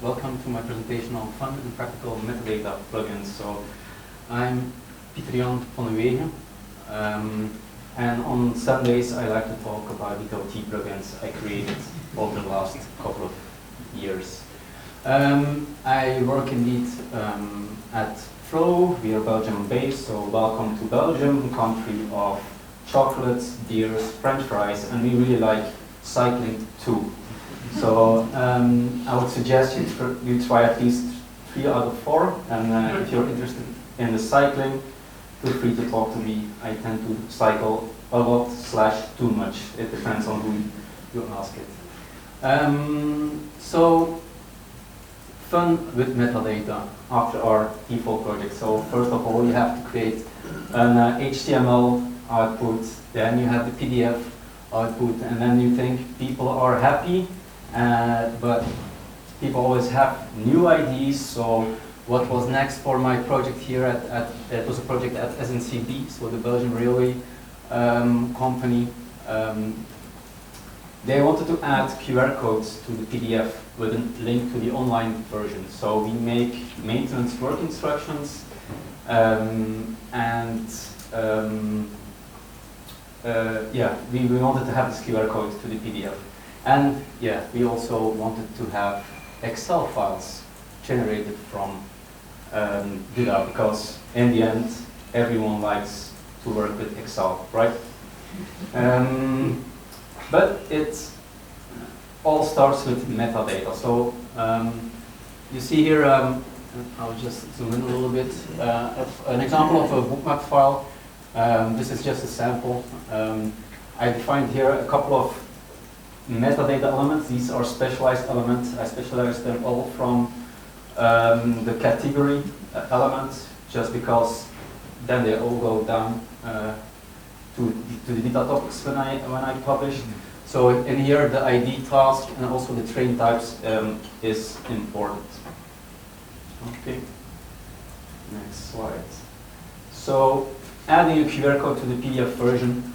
welcome to my presentation on fun and practical metadata plugins. So I'm Pieter Jan van Wegen, and on Sundays I like to talk about DITA-OT plugins I created over the last couple of years. I work indeed at Flow. We are Belgium based, so welcome to Belgium, country of chocolates, beers, French fries, and we really like cycling too. So I would suggest you try at least 3 out of 4, and if you're interested in the cycling, feel free to talk to me. I tend to cycle a lot / too much. It depends on who you ask it. So fun with metadata after our default project. So first of all, you have to create an HTML output, then you have the PDF output, and then you think people are happy, but people always have new ideas. So what was next for my project here it was a project at SNCB, so the Belgian railway company. They wanted to add QR codes to the PDF with a link to the online version. So we make maintenance work instructions, we wanted to have this QR code to the PDF. And yeah, we also wanted to have Excel files generated from DITA, because in the end, everyone likes to work with Excel, right? But it all starts with metadata. So you see here, I'll just zoom in a little bit, an example of a bookmap file. This is just a sample. I defined here a couple of metadata elements. These are specialized elements. I specialized them all from the category elements, just because then they all go down to the data topics when I publish. So in here, the ID task and also the train types is important. Okay. Next slide. So adding a QR code to the PDF version,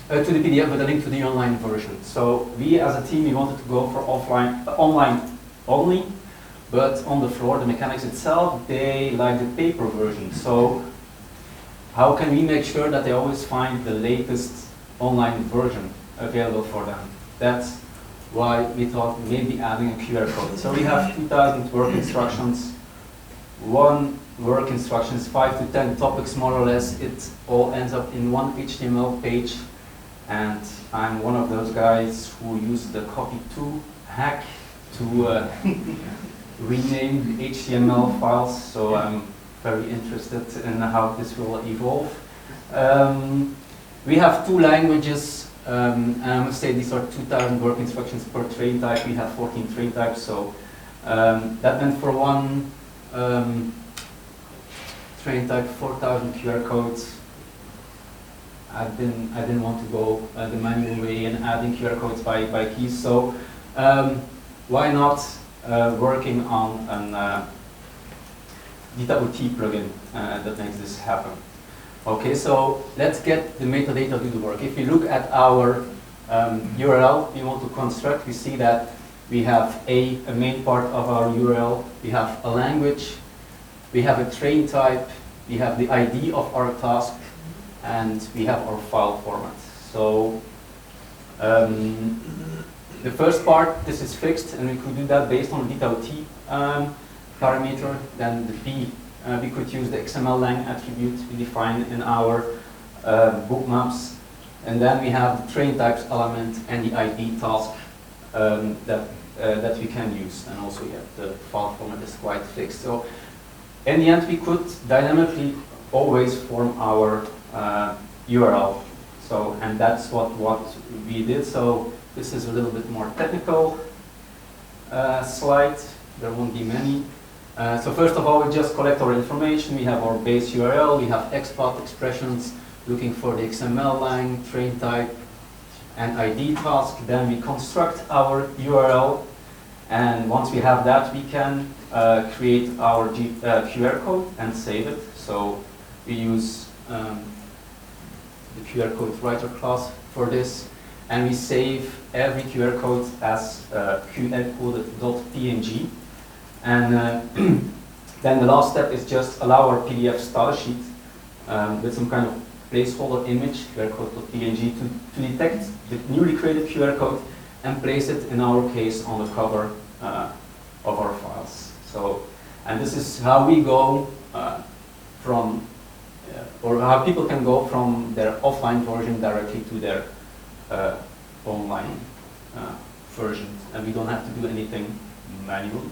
to the PDF with a link to the online version. So we as a team, we wanted to go for online only, but on the floor, the mechanics itself, they like the paper version. So how can we make sure that they always find the latest online version available for them? That's why we thought maybe adding a QR code. So we have 2,000 work instructions. One work instruction is 5 to 10 topics, more or less. It all ends up in one HTML page. And I'm one of those guys who use the copy-to hack to rename the HTML files. So I'm very interested in how this will evolve. We have 2 languages, and I must say these are 2,000 work instructions per train type. We have 14 train types, so that meant for one train type 4,000 QR codes. I didn't want to go the manual way and adding QR codes by keys, so why not working on an DITA-OT plugin that makes this happen. Okay, so let's get the metadata to the work. If you look at our URL we want to construct, we see that we have a main part of our URL, we have a language, we have a train type, we have the ID of our task, and we have our file format. So the first part, this is fixed, and we could do that based on the DITA-OT parameter. Then the B, we could use the XML-lang attribute we defined in our bookmaps. And then we have the train types element and the ID task that we can use. And also, yeah, the file format is quite fixed. So in the end, we could dynamically always form our URL. So, and that's what we did. So this is a little bit more technical slide. There won't be many. So first of all, we just collect our information. We have our base URL. We have XPath expressions looking for the XML-lang, train type, and ID task. Then we construct our URL. And once we have that, we can create our QR code and save it. So we use the QR code writer class for this. And we save every QR code as QR code.png. And then the last step is just allow our PDF starter sheet with some kind of placeholder image, QR code.png, to detect the newly created QR code and place it, in our case, on the cover of our files. So, and this is how we go from, or how people can go from their offline version directly to their online version, and we don't have to do anything manually.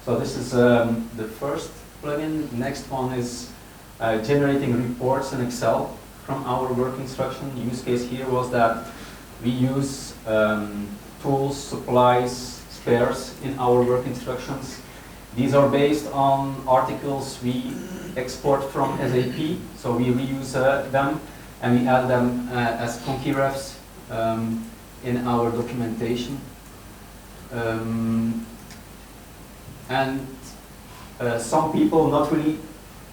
So this is the first plugin. Next one is generating reports in Excel from our work instruction. The use case here was that we use tools, supplies, spares in our work instructions. These are based on articles we export from SAP, so we reuse them and we add them as conky refs in our documentation. And some people not really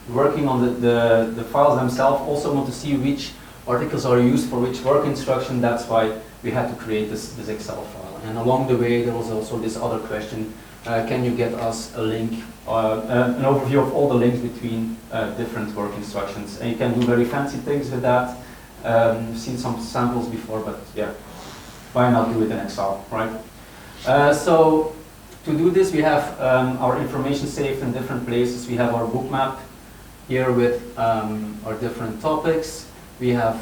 working on the files themselves also want to see which articles are used for which work instruction. That's why we had to create this Excel file. And along the way, there was also this other question: can you get us a link, an overview of all the links between different work instructions? And you can do very fancy things with that. You've seen some samples before, but yeah, why not do it in Excel, right? So to do this, we have our information saved in different places. We have our book map here with our different topics. We have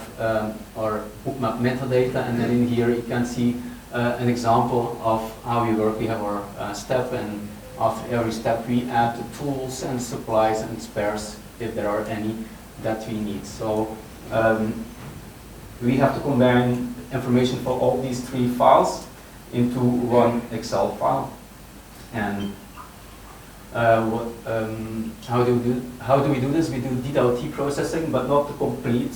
our book map metadata, and then in here you can see an example of how we work. We have our step, and after every step we add the tools and supplies and spares if there are any that we need. So we have to combine information for all these three files into one Excel file. And how do we do this? We do DITA-OT processing, but not the complete.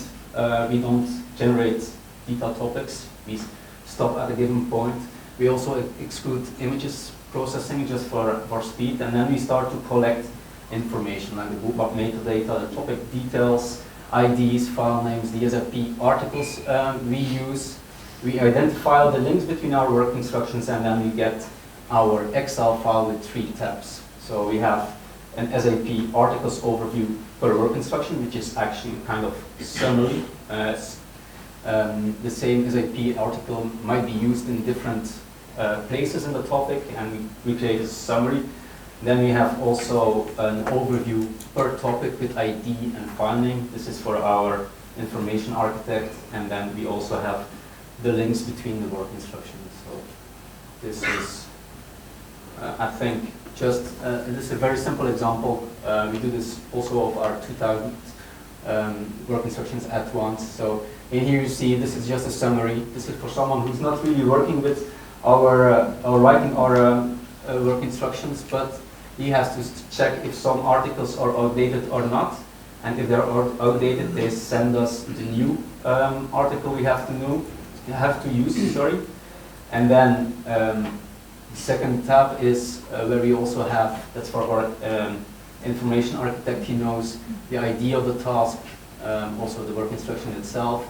We don't generate DITA topics. We stop at a given point. We also exclude images processing just for speed, and then we start to collect information like the book map metadata, the topic details, IDs, file names, the SAP articles we use. We identify the links between our work instructions, and then we get our Excel file with 3 tabs. So we have an SAP articles overview per work instruction, which is actually kind of summary. The same SAP article might be used in different places in the topic, and we create a summary. Then we have also an overview per topic with ID and file name. This is for our information architect, and then we also have the links between the work instructions. So this is, I think, just this is a very simple example. We do this also of our 2000 work instructions at once. So in here you see this is just a summary. This is for someone who's not really working with our writing our work instructions, but he has to check if some articles are outdated or not. And if they're outdated, they send us the new article we have to use. Sorry, and then the second tab is where we also have, that's for our information architect. He knows the ID of the task, also the work instruction itself,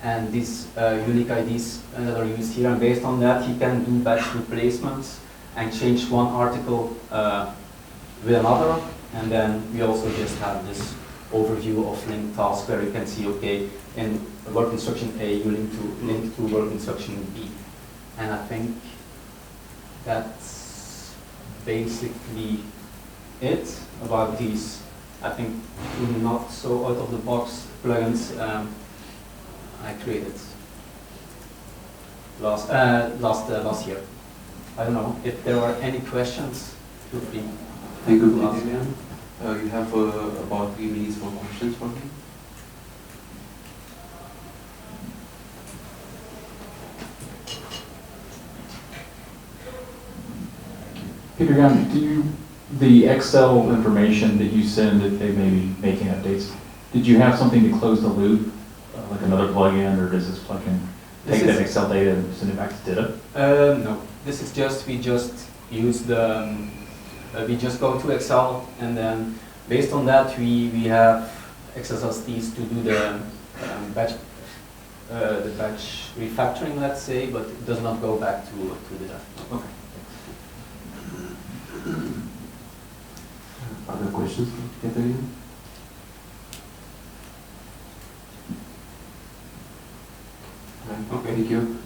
and these unique IDs that are used here. And based on that, he can do batch replacements and change one article with another. And then we also just have this overview of linked tasks where you can see, okay, in work instruction A, you link to work instruction B. And I think that's basically it about these, I think, not so out of the box plugins I created last year. I don't know if there are any questions. Feel free. Thank you, Adrian. You have about 3 minutes for questions for me. Peter Gunn, the Excel information that you send if they may be making updates, did you have something to close the loop, like another plugin, or does this plugin take that Excel data and send it back to DITA? No, this is just, we just use the, we just go to Excel, and then based on that we have XSSDs to do the batch refactoring, let's say, but it does not go back to DITA. Okay. Other questions, Catherine? Okay, thank you.